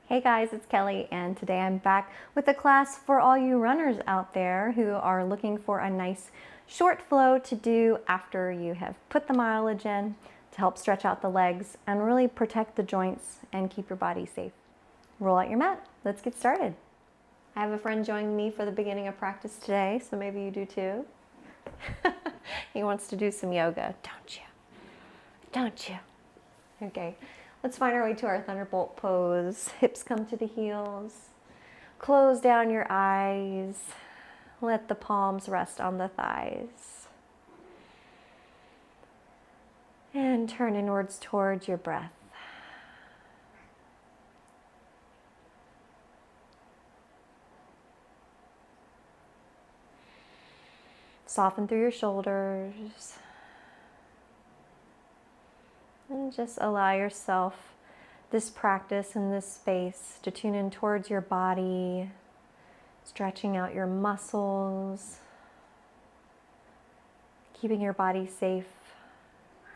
Hey guys, it's Kelly, and today I'm back with a class for all you runners out there who are looking for a nice short flow to do after you have put the mileage in to help stretch out the legs and really protect the joints and keep your body safe. Roll out your mat. Let's get started. I have a friend joining me for the beginning of practice today, so maybe you do too. He wants to do some yoga, don't you? Don't you? Okay. Let's find our way to our thunderbolt pose. Hips come to the heels. Close down your eyes. Let the palms rest on the thighs. And turn inwards towards your breath. Soften through your shoulders. And just allow yourself this practice in this space to tune in towards your body, stretching out your muscles, keeping your body safe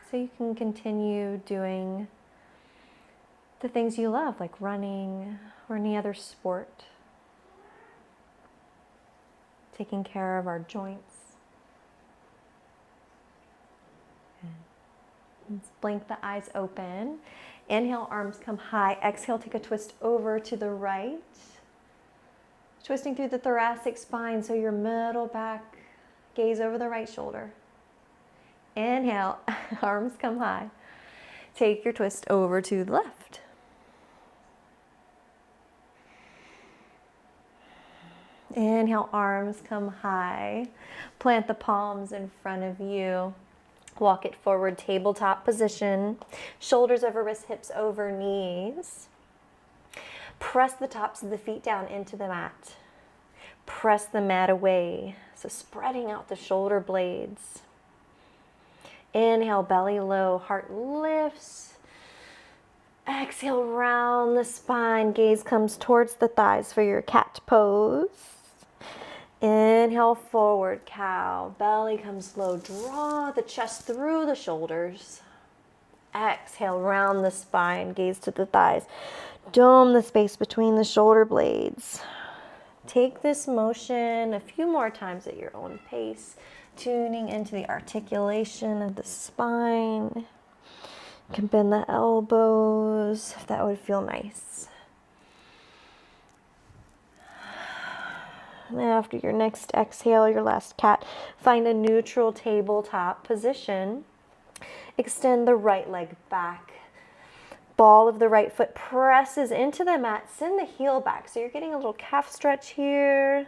so you can continue doing the things you love, like running or any other sport, taking care of our joints. Let's blink the eyes open. Inhale, arms come high. Exhale, take a twist over to the right. Twisting through the thoracic spine so your middle back, gaze over the right shoulder. Inhale, arms come high. Take your twist over to the left. Inhale, arms come high. Plant the palms in front of you. Walk it forward, tabletop position. Shoulders over wrists, hips over knees. Press the tops of the feet down into the mat. Press the mat away. So spreading out the shoulder blades. Inhale, belly low, heart lifts. Exhale, round the spine. Gaze comes towards the thighs for your cat pose. Inhale, forward cow. Belly comes low. Draw the chest through the shoulders. Exhale, round the spine. Gaze to the thighs. Dome the space between the shoulder blades. Take this motion a few more times at your own pace, tuning into the articulation of the spine. You can bend the elbows if that would feel nice. And after your next exhale, your last cat, find a neutral tabletop position. Extend the right leg back. Ball of the right foot presses into the mat. Send the heel back. So you're getting a little calf stretch here.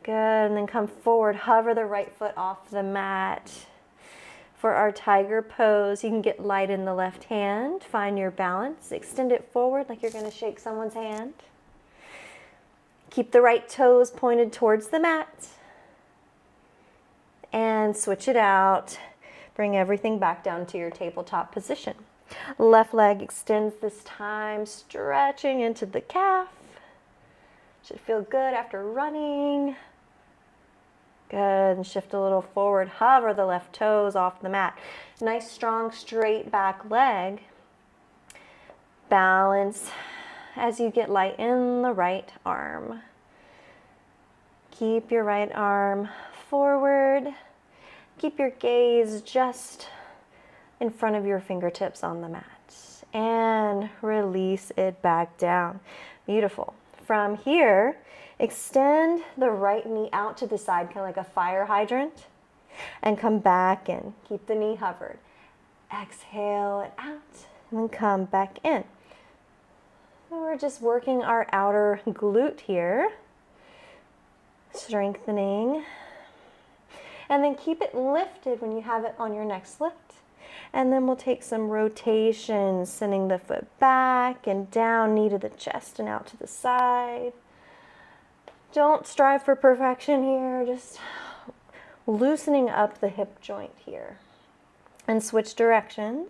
Good. And then come forward. Hover the right foot off the mat. For our tiger pose, you can get light in the left hand. Find your balance. Extend it forward like you're going to shake someone's hand. Keep the right toes pointed towards the mat. And switch it out. Bring everything back down to your tabletop position. Left leg extends this time, stretching into the calf. Should feel good after running. Good, and shift a little forward. Hover the left toes off the mat. Nice, strong, straight back leg. Balance as you get light in the right arm. Keep your right arm forward. Keep your gaze just in front of your fingertips on the mat. And release it back down. Beautiful. From here, extend the right knee out to the side, kind of like a fire hydrant. And come back in. Keep the knee hovered. Exhale it out. And then come back in. We're just working our outer glute here, strengthening, and then keep it lifted when you have it on your next lift. And then we'll take some rotations, sending the foot back and down, knee to the chest and out to the side. Don't strive for perfection here, just loosening up the hip joint here. And switch directions.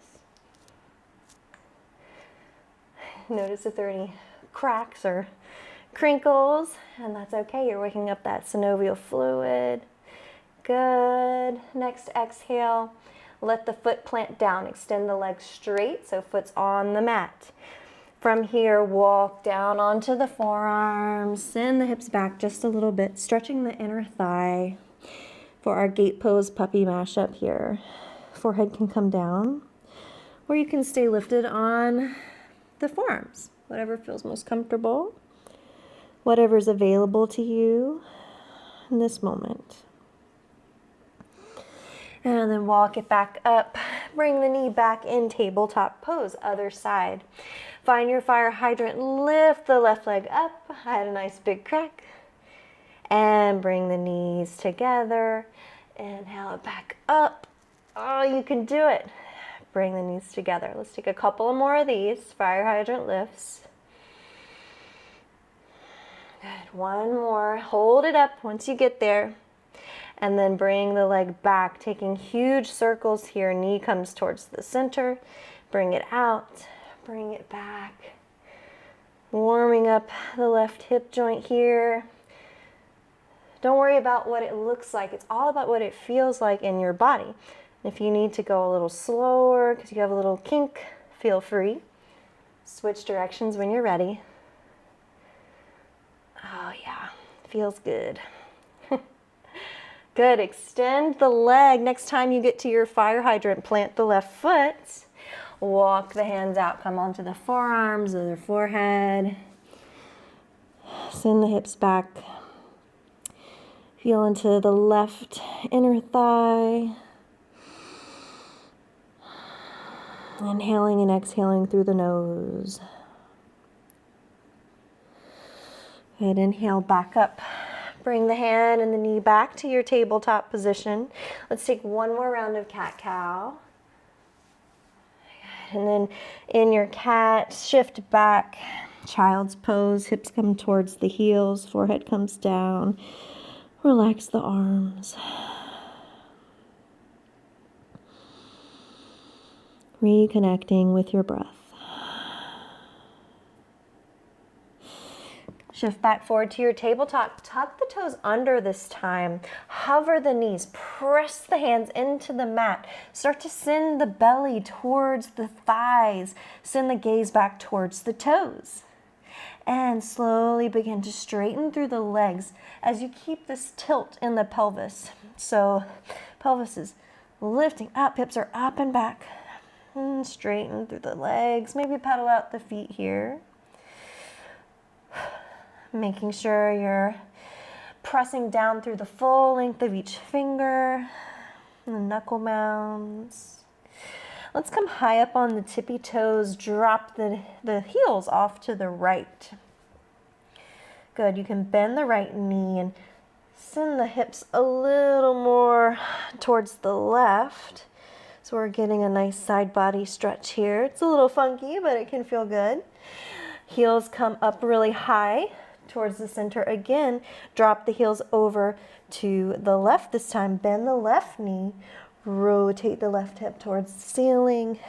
Notice if there are any cracks or crinkles, and that's okay. You're waking up that synovial fluid. Good. Next exhale, Let the foot plant down. Extend the legs straight so foot's on the mat. From here, walk down onto the forearms. Send the hips back just a little bit, stretching the inner thigh for our gate pose puppy mashup here. Forehead can come down, or you can stay lifted on the forearms. Whatever feels most comfortable. Whatever's available to you in this moment. And then walk it back up. Bring the knee back in tabletop pose, other side. Find your fire hydrant, lift the left leg up. I had a nice big crack. And bring the knees together. Inhale it back up. Oh, you can do it. Bring the knees together. Let's take a couple more of these. Fire hydrant lifts. Good, one more. Hold it up once you get there. And then bring the leg back, taking huge circles here. Knee comes towards the center. Bring it out, bring it back. Warming up the left hip joint here. Don't worry about what it looks like. It's all about what it feels like in your body. If you need to go a little slower because you have a little kink, feel free. Switch directions when you're ready. Oh yeah, feels good. Good, extend the leg. Next time you get to your fire hydrant, plant the left foot. Walk the hands out, come onto the forearms or the forehead. Send the hips back. Feel into the left inner thigh. Inhaling and exhaling through the nose. Good, inhale back up. Bring the hand and the knee back to your tabletop position. Let's take one more round of cat-cow. And then in your cat, shift back. Child's pose, hips come towards the heels, forehead comes down. Relax the arms. Reconnecting with your breath. Shift back forward to your tabletop. Tuck the toes under this time. Hover the knees. Press the hands into the mat. Start to send the belly towards the thighs. Send the gaze back towards the toes. And slowly begin to straighten through the legs as you keep this tilt in the pelvis. So pelvis is lifting up, hips are up and back. And straighten through the legs. Maybe pedal out the feet here. Making sure you're pressing down through the full length of each finger, the knuckle mounds. Let's come high up on the tippy toes, drop the heels off to the right. Good, you can bend the right knee and send the hips a little more towards the left. So we're getting a nice side body stretch here. It's a little funky, but it can feel good. Heels come up really high towards the center again. Drop the heels over to the left this time. Bend the left knee. Rotate the left hip towards the ceiling.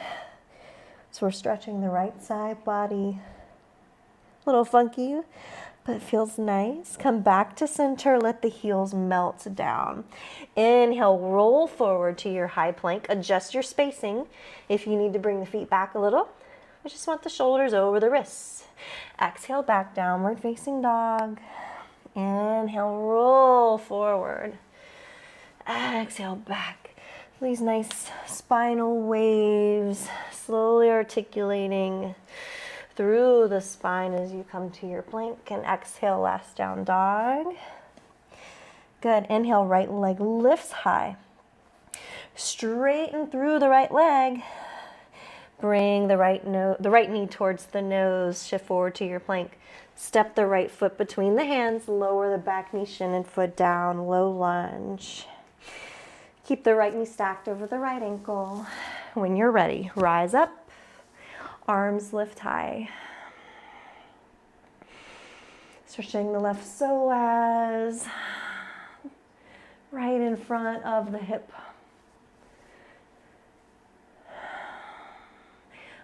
So we're stretching the right side body. A little funky, but it feels nice. Come back to center. Let the heels melt down. Inhale, roll forward to your high plank. Adjust your spacing if you need to bring the feet back a little. I just want the shoulders over the wrists. Exhale, back, downward facing dog. Inhale, roll forward. Exhale, back. These nice spinal waves, slowly articulating through the spine as you come to your plank. And exhale, last down dog. Good, inhale, right leg lifts high. Straighten through the right leg. Bring the right knee towards the nose, shift forward to your plank. Step the right foot between the hands, lower the back knee, shin and foot down, low lunge. Keep the right knee stacked over the right ankle. When you're ready, rise up, arms lift high. Stretching the left psoas, right in front of the hip.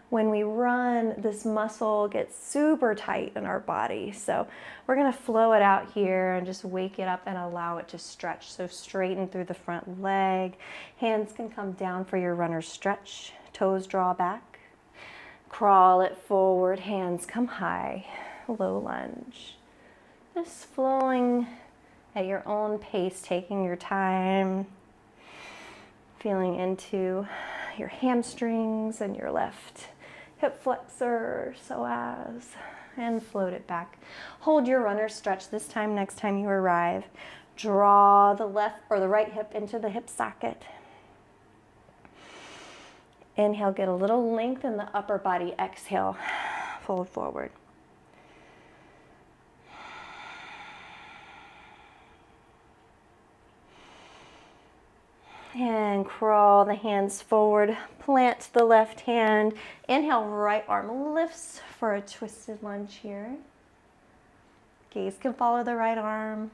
When we run, this muscle gets super tight in our body. So we're gonna flow it out here and just wake it up and allow it to stretch. So straighten through the front leg. Hands can come down for your runner's stretch. Toes draw back. Crawl it forward, hands come high. Low lunge. Just flowing at your own pace, taking your time. Feeling into your hamstrings and your left hip flexor, psoas, and float it back. Hold your runner's stretch this time. Next time you arrive, draw the left or the right hip into the hip socket. Inhale, get a little length in the upper body. Exhale, fold forward. And crawl the hands forward, plant the left hand. Inhale, right arm lifts for a twisted lunge here. Gaze can follow the right arm.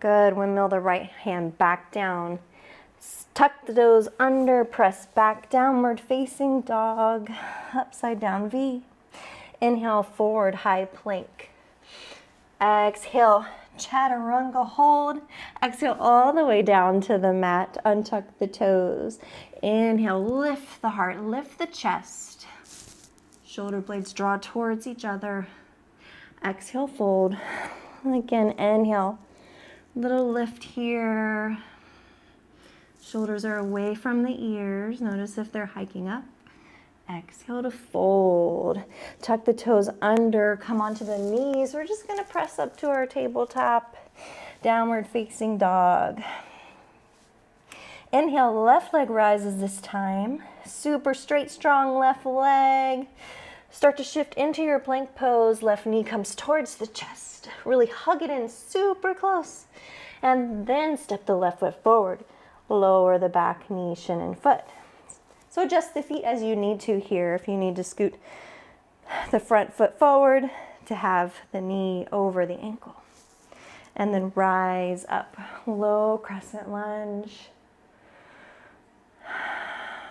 Good, windmill the right hand back down. Tuck the toes under, press back, downward facing dog, upside down V. Inhale, forward high plank. Exhale, chaturanga hold. Exhale all the way down to the mat. Untuck the toes. Inhale, lift the heart, lift the chest. Shoulder blades draw towards each other. Exhale, fold. And again, inhale. Little lift here. Shoulders are away from the ears. Notice if they're hiking up. Exhale to fold. Tuck the toes under, come onto the knees. We're just gonna press up to our tabletop. Downward facing dog. Inhale, left leg rises this time. Super straight, strong left leg. Start to shift into your plank pose. Left knee comes towards the chest. Really hug it in super close. And then step the left foot forward. Lower the back knee, shin and foot. So adjust the feet as you need to here. If you need to scoot the front foot forward to have the knee over the ankle. And then rise up, low crescent lunge.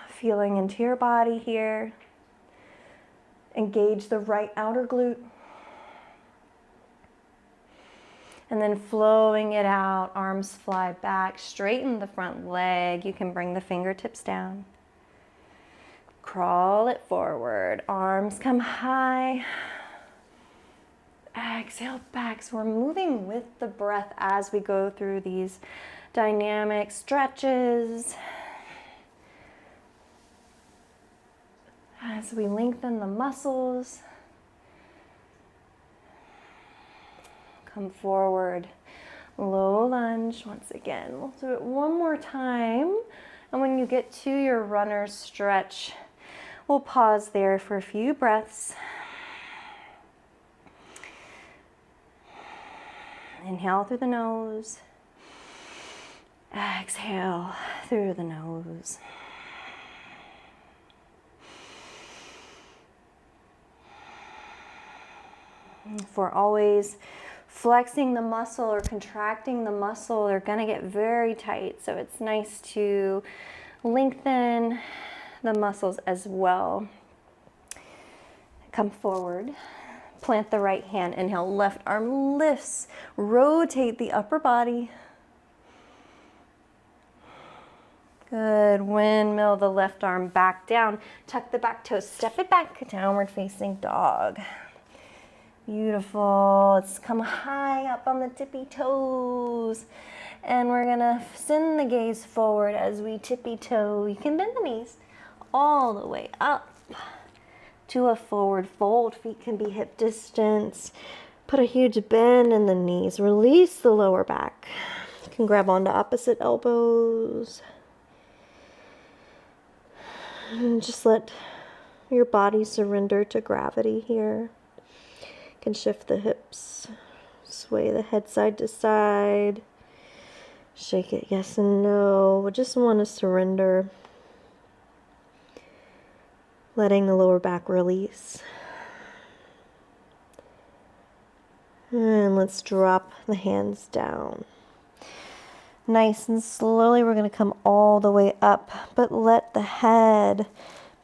Feeling into your body here. Engage the right outer glute. And then flowing it out, arms fly back, straighten the front leg. You can bring the fingertips down. Crawl it forward, arms come high. Exhale back. So we're moving with the breath as we go through these dynamic stretches. As we lengthen the muscles. Come forward, low lunge once again. We'll do it one more time. And when you get to your runner's stretch, we'll pause there for a few breaths. Inhale through the nose. Exhale through the nose. If we're always flexing the muscle or contracting the muscle, they're gonna get very tight. So it's nice to lengthen the muscles as well. Come forward, plant the right hand, inhale, left arm lifts, rotate the upper body. Good, windmill the left arm back down, tuck the back toes, step it back, downward facing dog. Beautiful. Let's come high up on the tippy toes. And we're gonna send the gaze forward as we tippy toe. You can bend the knees all the way up to a forward fold. Feet can be hip distance. Put a huge bend in the knees. Release the lower back. You can grab onto opposite elbows. And just let your body surrender to gravity here. Can shift the hips, sway the head side to side, shake it yes and no. We just want to surrender, letting the lower back release. And let's drop the hands down. Nice and slowly we're going to come all the way up, but let the head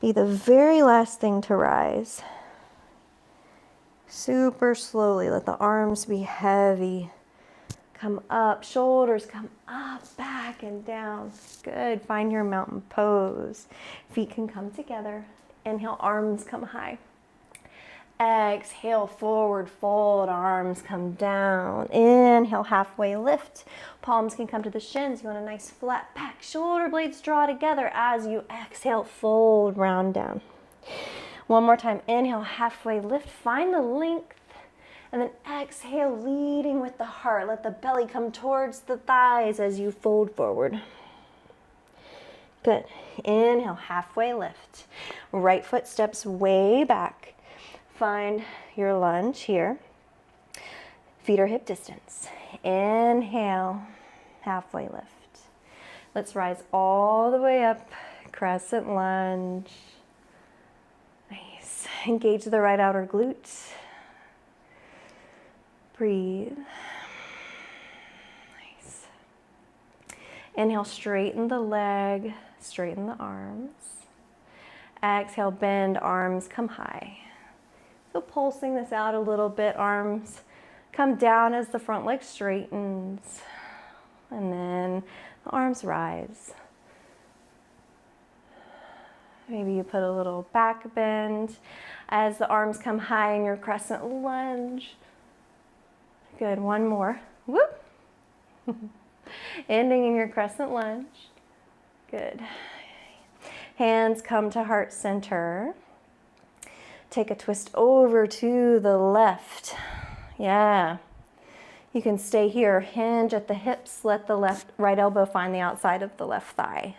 Be the very last thing to rise. Super slowly, let the arms be heavy. Come up, shoulders come up, back and down. Good, find your mountain pose. Feet can come together. Inhale, arms come high. Exhale, forward fold, arms come down. Inhale, halfway lift. Palms can come to the shins. You want a nice flat back. Shoulder blades draw together as you exhale, fold, round down. One more time, inhale, halfway lift. Find the length. And then exhale, leading with the heart. Let the belly come towards the thighs as you fold forward. Good. Inhale, halfway lift. Right foot steps way back. Find your lunge here. Feet are hip distance. Inhale, halfway lift. Let's rise all the way up. Crescent lunge. Nice. Engage the right outer glute. Breathe. Nice. Inhale, straighten the leg, straighten the arms. Exhale, bend, arms come high. So pulsing this out a little bit, arms come down as the front leg straightens. And then the arms rise. Maybe you put a little back bend as the arms come high in your crescent lunge. Good, one more. Whoop. Ending in your crescent lunge. Good. Hands come to heart center. Take a twist over to the left. Yeah. You can stay here. Hinge at the hips. Let the right elbow find the outside of the left thigh.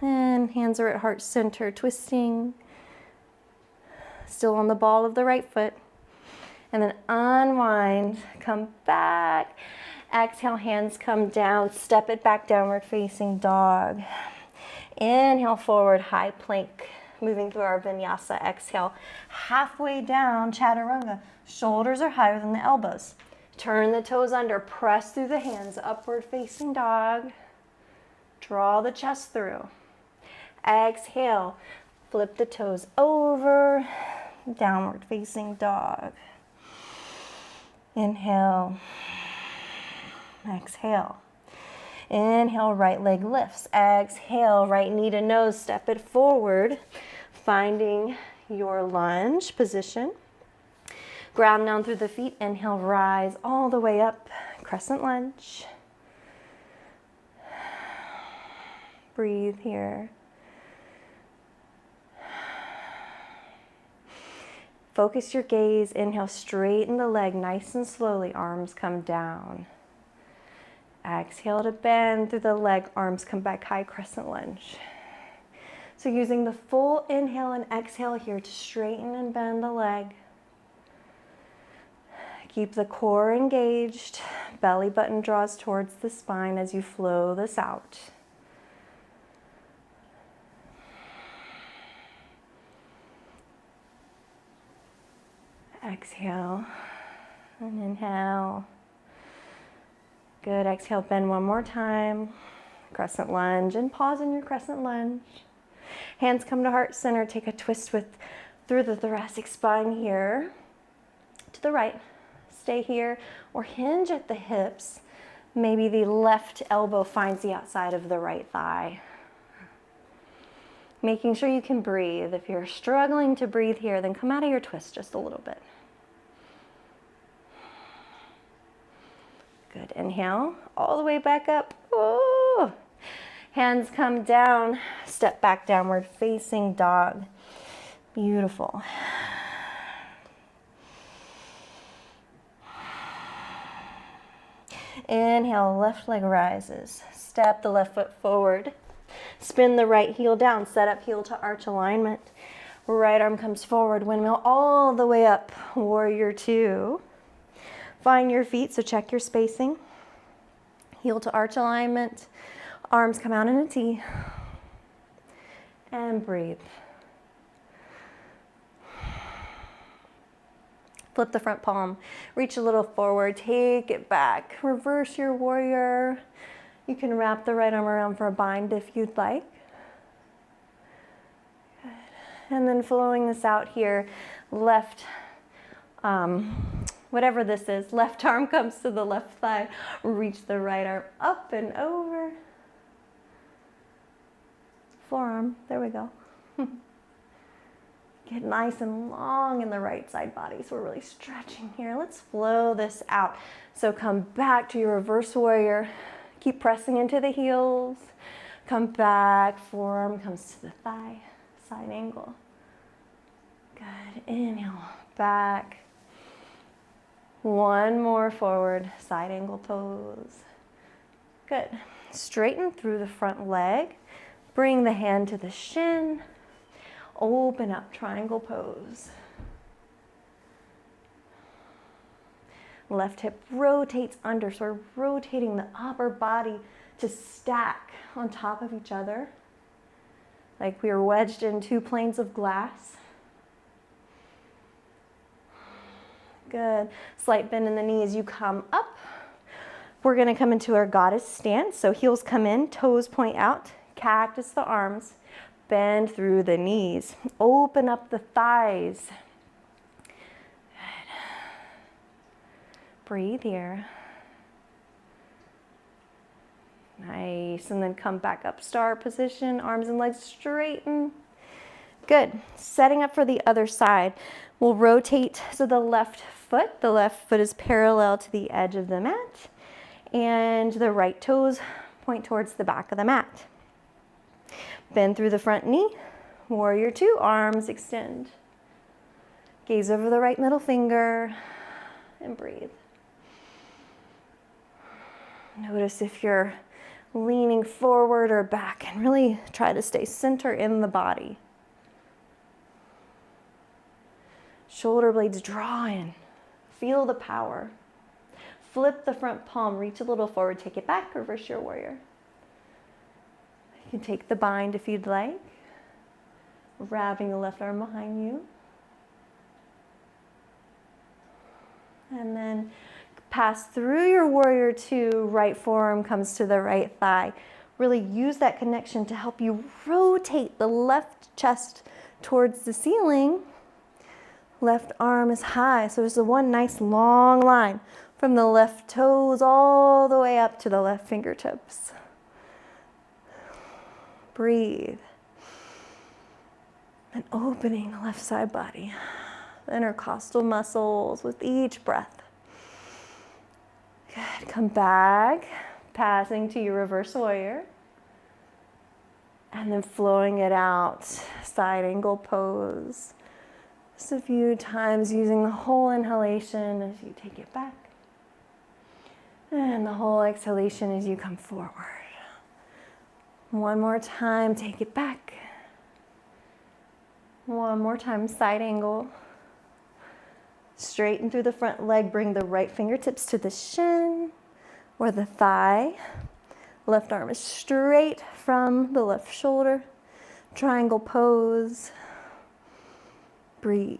And hands are at heart center, twisting. Still on the ball of the right foot. And then unwind, come back. Exhale, hands come down, step it back, downward facing dog. Inhale, forward, high plank, moving through our vinyasa. Exhale, halfway down, chaturanga. Shoulders are higher than the elbows. Turn the toes under, press through the hands, upward facing dog. Draw the chest through. Exhale, flip the toes over, downward facing dog. Inhale, exhale. Inhale, right leg lifts. Exhale, right knee to nose, step it forward, finding your lunge position. Ground down through the feet. Inhale, rise all the way up, crescent lunge. Breathe here. Focus your gaze. Inhale, straighten the leg nice and slowly. Arms come down. Exhale to bend through the leg. Arms come back high, crescent lunge. So using the full inhale and exhale here to straighten and bend the leg. Keep the core engaged. Belly button draws towards the spine as you flow this out. Exhale and inhale. Good, exhale, bend one more time. Crescent lunge and pause in your crescent lunge. Hands come to heart center, take a twist through the thoracic spine here. To the right, stay here or hinge at the hips. Maybe the left elbow finds the outside of the right thigh. Making sure you can breathe. If you're struggling to breathe here, then come out of your twist just a little bit. Good, inhale, all the way back up. Ooh. Hands come down, step back, downward facing dog. Beautiful. Inhale, left leg rises. Step the left foot forward. Spin the right heel down, set up heel to arch alignment. Right arm comes forward, windmill all the way up, warrior two. Find your feet, so check your spacing. Heel to arch alignment. Arms come out in a T. And breathe. Flip the front palm. Reach a little forward. Take it back. Reverse your warrior. You can wrap the right arm around for a bind if you'd like. And then flowing this out here, left, whatever this is, left arm comes to the left thigh, reach the right arm up and over. Forearm, there we go. Get nice and long in the right side body, so we're really stretching here. Let's flow this out. So come back to your reverse warrior. Keep pressing into the heels. Come back, forearm comes to the thigh, side angle. Good, inhale, back. One more forward, side angle pose. Good, straighten through the front leg. Bring the hand to the shin. Open up, triangle pose. Left hip rotates under, so we're rotating the upper body to stack on top of each other, like we are wedged in two planes of glass. Good. Slight bend in the knee as you come up. We're going to come into our goddess stance, so heels come in, toes point out, cactus the arms. Bend through the knees. Open up the thighs. Good. Breathe here. Nice. And then come back up, star position. Arms and legs straighten. Good. Setting up for the other side. We'll rotate so the left foot is parallel to the edge of the mat. And the right toes point towards the back of the mat. Bend through the front knee, warrior two, arms extend. Gaze over the right middle finger and breathe. Notice if you're leaning forward or back and really try to stay center in the body. Shoulder blades draw in, feel the power. Flip the front palm, reach a little forward, take it back, reverse your warrior. You can take the bind if you'd like, wrapping the left arm behind you. And then pass through your warrior two, right forearm comes to the right thigh. Really use that connection to help you rotate the left chest towards the ceiling. Left arm is high, so there's one nice long line from the left toes all the way up to the left fingertips. Breathe. And opening the left side body, the intercostal muscles with each breath. Good. Come back, passing to your reverse warrior. And then flowing it out, side angle pose. Just a few times using the whole inhalation as you take it back. And the whole exhalation as you come forward. One more time, take it back. One more time, side angle. Straighten through the front leg, bring the right fingertips to the shin or the thigh. Left arm is straight from the left shoulder. Triangle pose. Breathe.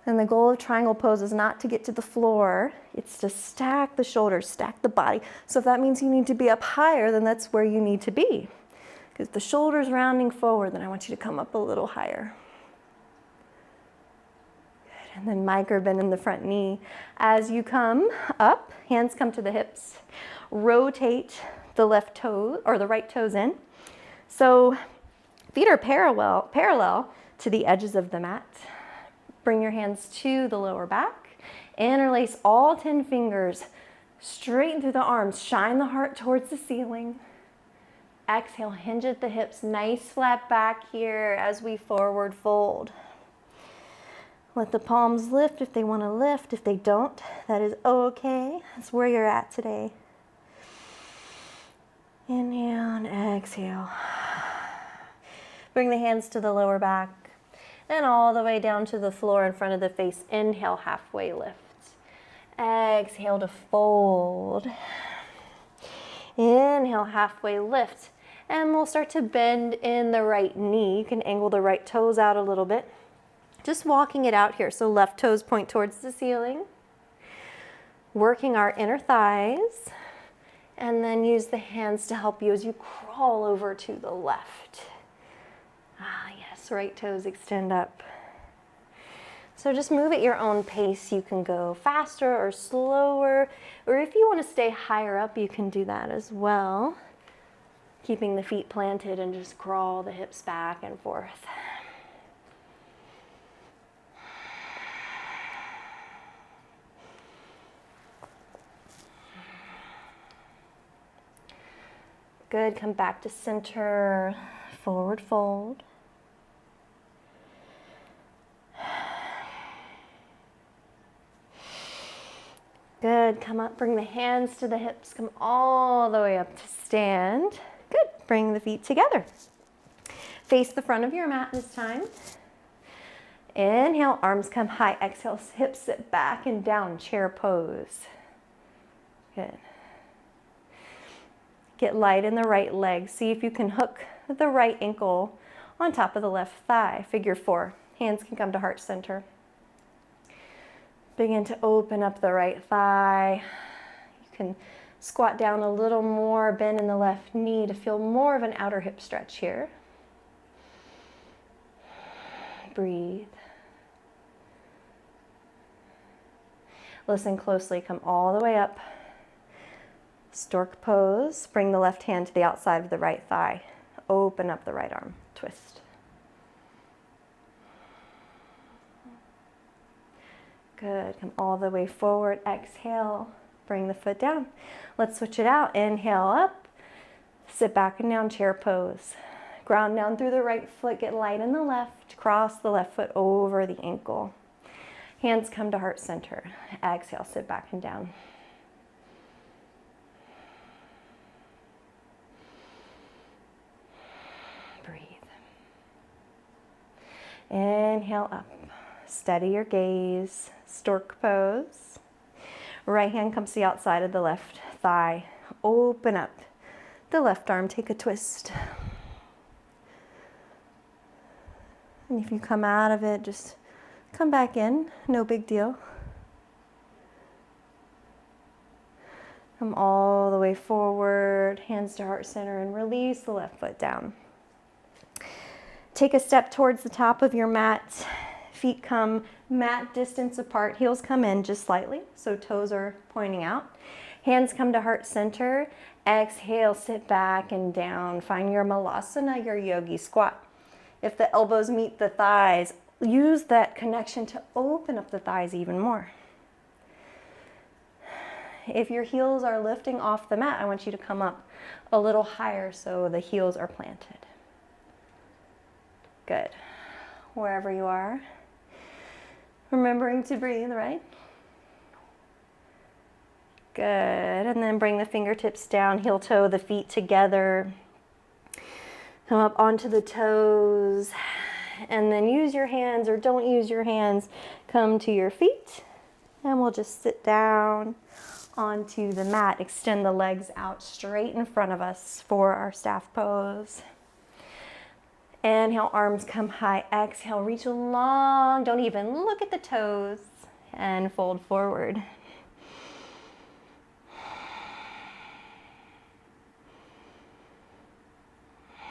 And the goal of triangle pose is not to get to the floor, it's to stack the shoulders, stack the body. So if that means you need to be up higher, then that's where you need to be. Because the shoulders rounding forward, then I want you to come up a little higher. Good. And then micro bend in the front knee. As you come up, hands come to the hips. Rotate the left toe or the right toes in. So feet are parallel to the edges of the mat. Bring your hands to the lower back. Interlace all 10 fingers. Straighten through the arms. Shine the heart towards the ceiling. Exhale, hinge at the hips. Nice flat back here as we forward fold. Let the palms lift if they want to lift. If they don't, that is okay. That's where you're at today. Inhale and exhale. Bring the hands to the lower back. And all the way down to the floor in front of the face. Inhale, halfway lift. Exhale to fold. Inhale, halfway lift. And we'll start to bend in the right knee. You can angle the right toes out a little bit. Just walking it out here. So left toes point towards the ceiling. Working our inner thighs. And then use the hands to help you as you crawl over to the left. Ah, yes, right toes extend up. So just move at your own pace. You can go faster or slower, or if you want to stay higher up, you can do that as well. Keeping the feet planted and just crawl the hips back and forth. Good, come back to center, forward fold. Good, come up, bring the hands to the hips, come all the way up to stand. Good, bring the feet together. Face the front of your mat this time. Inhale, arms come high. Exhale, hips sit back and down, chair pose. Good. Get light in the right leg. See if you can hook the right ankle on top of the left thigh. Figure 4. Hands can come to heart center. Begin to open up the right thigh. You can squat down a little more, bend in the left knee to feel more of an outer hip stretch here. Breathe. Listen closely, come all the way up. Stork pose, bring the left hand to the outside of the right thigh. Open up the right arm, twist. Good, come all the way forward, exhale, bring the foot down. Let's switch it out, inhale up, sit back and down, chair pose. Ground down through the right foot, get light in the left, cross the left foot over the ankle. Hands come to heart center. Exhale, sit back and down. Breathe. Inhale up. Steady your gaze. Stork pose. Right hand comes to the outside of the left thigh. Open up the left arm. Take a twist. And if you come out of it, just come back in. No big deal. Come all the way forward. Hands to heart center and release the left foot down. Take a step towards the top of your mat. Feet come mat distance apart. Heels come in just slightly, so toes are pointing out. Hands come to heart center. Exhale, sit back and down. Find your malasana, your yogi squat. If the elbows meet the thighs, use that connection to open up the thighs even more. If your heels are lifting off the mat, I want you to come up a little higher so the heels are planted. Good. Wherever you are, remembering to breathe, right? Good. And then bring the fingertips down, heel toe the feet together. Come up onto the toes. And then use your hands or don't use your hands. Come to your feet. And we'll just sit down onto the mat. Extend the legs out straight in front of us for our staff pose. Inhale, arms come high. Exhale, reach long. Don't even look at the toes. And fold forward.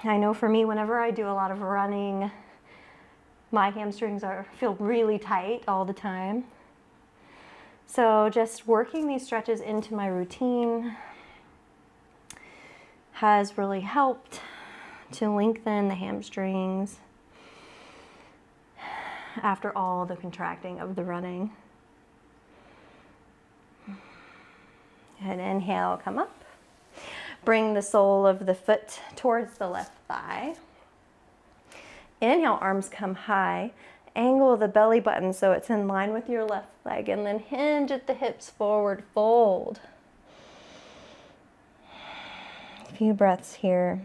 I know for me, whenever I do a lot of running, my hamstrings feel really tight all the time. So just working these stretches into my routine has really helped to lengthen the hamstrings after all the contracting of the running. And inhale, come up. Bring the sole of the foot towards the left thigh. Inhale, arms come high. Angle the belly button so it's in line with your left leg, and then hinge at the hips, forward fold. A few breaths here.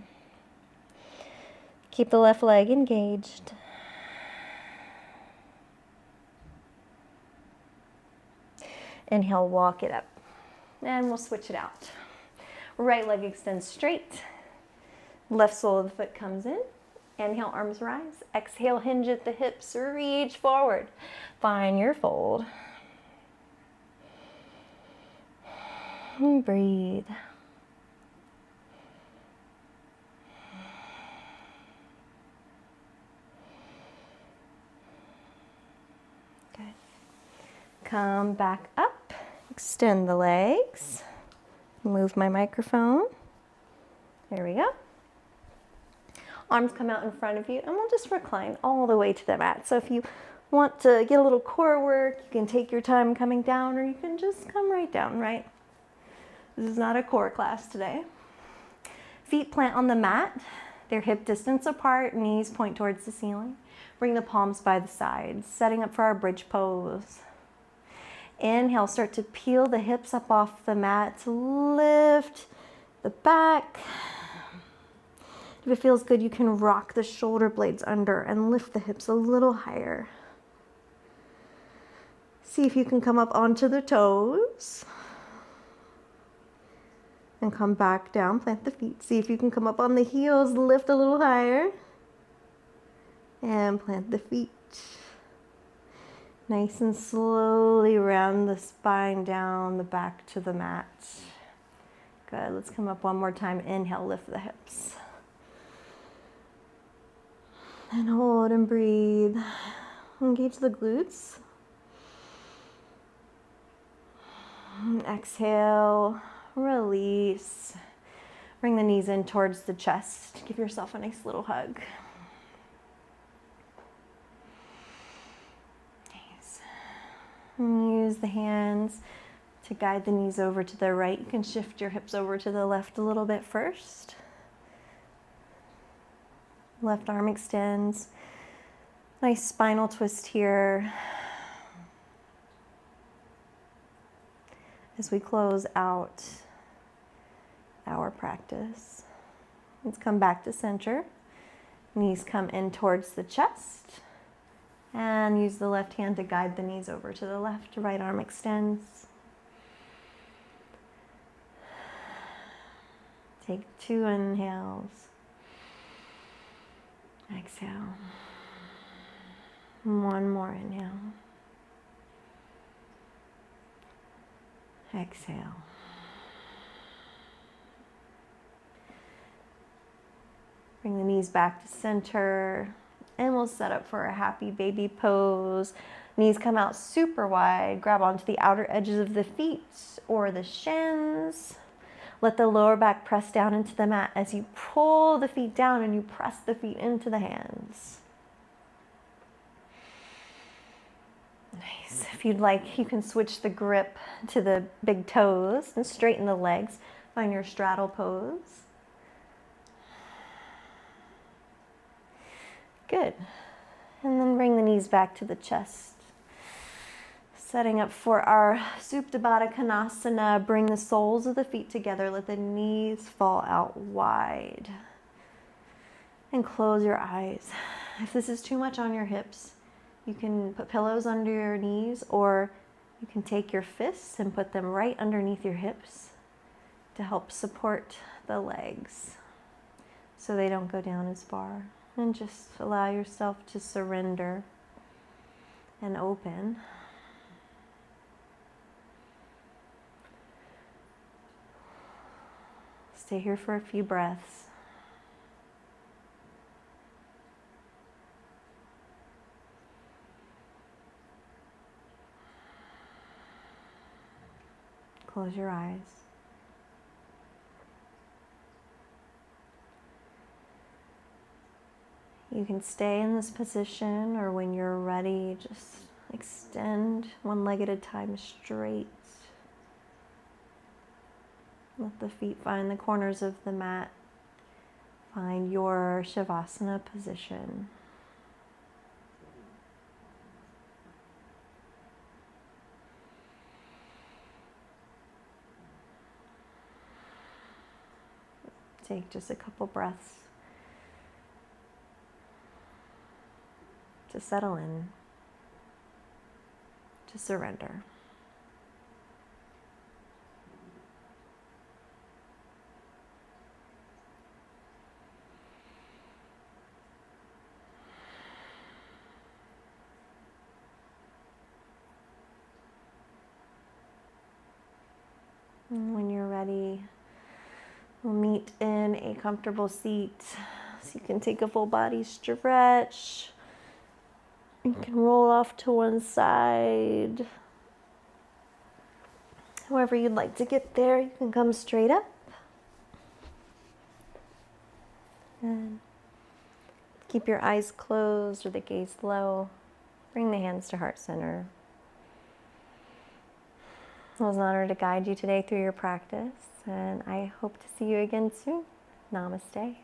Keep the left leg engaged. Inhale, walk it up. And we'll switch it out. Right leg extends straight. Left sole of the foot comes in. Inhale, arms rise. Exhale, hinge at the hips, reach forward. Find your fold. And breathe. Come back up, extend the legs, move my microphone. There we go. Arms come out in front of you, and we'll just recline all the way to the mat. So if you want to get a little core work, you can take your time coming down, or you can just come right down, right? This is not a core class today. Feet plant on the mat. They're hip distance apart, knees point towards the ceiling. Bring the palms by the sides, setting up for our bridge pose. Inhale, start to peel the hips up off the mat, lift the back. If it feels good, you can rock the shoulder blades under and lift the hips a little higher. See if you can come up onto the toes. And come back down, plant the feet. See if you can come up on the heels, lift a little higher. And plant the feet. Nice and slowly round the spine down the back to the mat. Good, let's come up one more time. Inhale, lift the hips. And hold and breathe. Engage the glutes. Exhale, release. Bring the knees in towards the chest. Give yourself a nice little hug. Nice. And use the hands to guide the knees over to the right. You can shift your hips over to the left a little bit first. Left arm extends. Nice spinal twist here. As we close out our practice. Let's come back to center. Knees come in towards the chest. And use the left hand to guide the knees over to the left. Right arm extends. Take 2 inhales. Exhale. One more inhale. Exhale. Bring the knees back to center, and we'll set up for a happy baby pose. Knees come out super wide. Grab onto the outer edges of the feet or the shins. Let the lower back press down into the mat as you pull the feet down and you press the feet into the hands. Nice. If you'd like, you can switch the grip to the big toes and straighten the legs. Find your straddle pose. Good. And then bring the knees back to the chest. Setting up for our Supta Baddha Konasana. Bring the soles of the feet together. Let the knees fall out wide. And close your eyes. If this is too much on your hips, you can put pillows under your knees, or you can take your fists and put them right underneath your hips to help support the legs so they don't go down as far. And just allow yourself to surrender and open. Stay here for a few breaths. Close your eyes. You can stay in this position, or when you're ready, just extend one leg at a time straight. Let the feet find the corners of the mat. Find your Shavasana position. Take just a couple breaths to settle in, to surrender. And when you're ready, we'll meet in a comfortable seat. So you can take a full body stretch. You can roll off to one side. however you'd like to get there. You can come straight up. And keep your eyes closed or the gaze low. Bring the hands to heart center. It was an honor to guide you today through your practice, and I hope to see you again soon. Namaste.